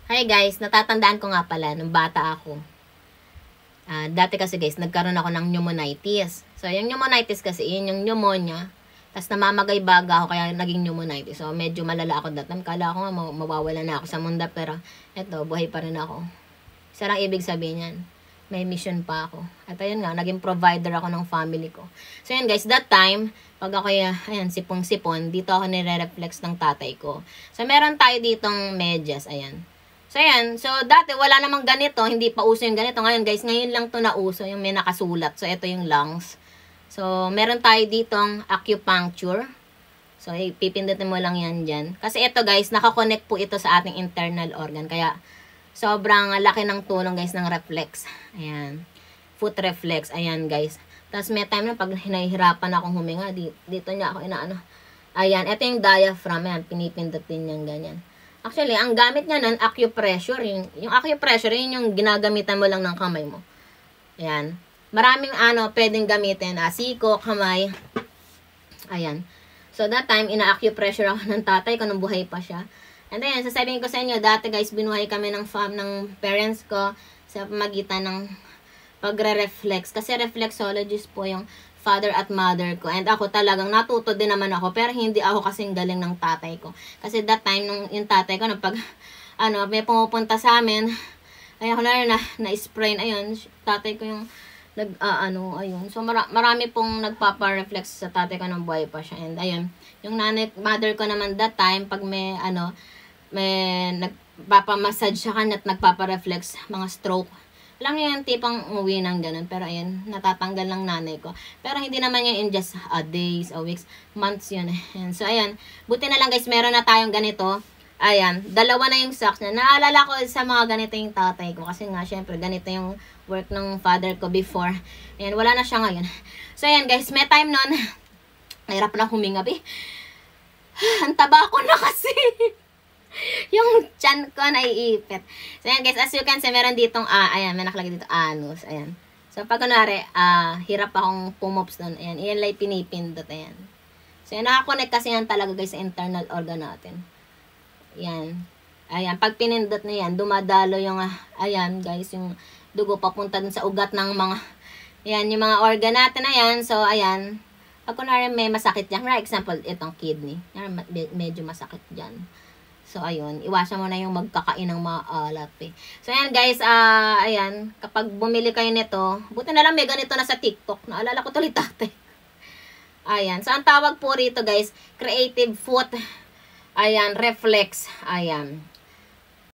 Hi guys, natatandaan ko nga pala nung bata ako. Dati kasi guys, nagkaroon ako ng pneumonitis. So, yung pneumonitis kasi, yun yung pneumonia. Tapos namamagay baga ako kaya naging pneumonitis. So, medyo malala ako that time. Kala ko nga mawawala na ako sa mundo. Pero, eto, buhay pa rin ako. Isa lang ibig sabihin yan. May mission pa ako. At ayun nga, naging provider ako ng family ko. So, yun guys, that time, pag ako ayan, sipong-sipon, dito ako nire-reflex ng tatay ko. So, meron tayo ditong medyas, ayan. So, ayan. So, dati wala namang ganito. Hindi pa uso yung ganito. Ngayon, guys, ngayon lang to nauso. Yung may nakasulat. So, ito yung lungs. So, meron tayo ditong acupuncture. So, pipindutin mo lang yan dyan. Kasi ito, guys, nakakonect po ito sa ating internal organ. Kaya, sobrang laki ng tulong, guys, ng reflex. Ayan. Foot reflex. Ayan, guys. Tapos, may time na pag hinahirapan akong huminga, dito niya ako inaano. Ayan. Ito yung diaphragm. Ayan. Pinipindutin niyang ganyan. Actually, ang gamit niya nun, acupressure. Yung acupressure, yun yung ginagamitan mo lang ng kamay mo. Ayan. Maraming pwedeng gamitin. Siko, kamay. Ayan. So, that time, ina-acupressure ako ng tatay ko nung buhay pa siya. And then, sasabihin ko sa inyo, dati guys, binuhay kami ng parents ko sa pamagitan ng pagre-reflex. Kasi reflexologist po yung father at mother ko. And ako talagang natuto din naman ako. Pero hindi ako kasing galing ng tatay ko. Kasi that time, nung yung tatay ko, pag may pumupunta sa amin, ay ako na-sprain, ayun, tatay ko yung ayun. So, marami pong nagpapa-reflex sa tatay ko ng buhay pa siya. And ayun, yung mother ko naman that time, pag may nagpapamassage siya kanya at nagpapa-reflex, mga stroke. Lang yung tipang umuwi ng ganun. Pero ayun, natatanggal ng nanay ko. Pero hindi naman yun in just days, weeks, months yun. And so ayan, buti na lang guys, meron na tayong ganito. Ayan, dalawa na yung socks na. Naalala ko sa mga ganito yung tatay ko. Kasi nga, syempre, ganito yung work ng father ko before. Ayan, wala na siya ngayon. So ayan guys, may time nun, nahirap na huminga, ang taba ko na kasi. Yung chan ko naiipit. So, ayan guys, as you can see, meron ditong, ayan, may nakalagay dito, anus, ayan. So, pag kunwari, hirap akong pumops doon, ayan, iyan lang pinipindot, ayan. So, ayan, nakakonect kasi yan talaga guys sa internal organ natin. Ayan. Ayan, pag pinindot na yan, dumadalo yung, ayan guys, yung dugo papunta dun sa ugat ng mga, ayan, yung mga organ natin, ayan. So, ayan, pag kunwari may masakit yan, for example, itong kidney, medyo masakit dyan. So, ayun. Iwasan mo na yung magkakain ng maalat, So, ayan, guys. Ayan. Kapag bumili kayo nito, buti na lang may ganito na sa TikTok. Naalala ko tuloy tatay. Ayan. So, ang tawag po rito, guys, creative foot. Ayan. Reflex. Ayan.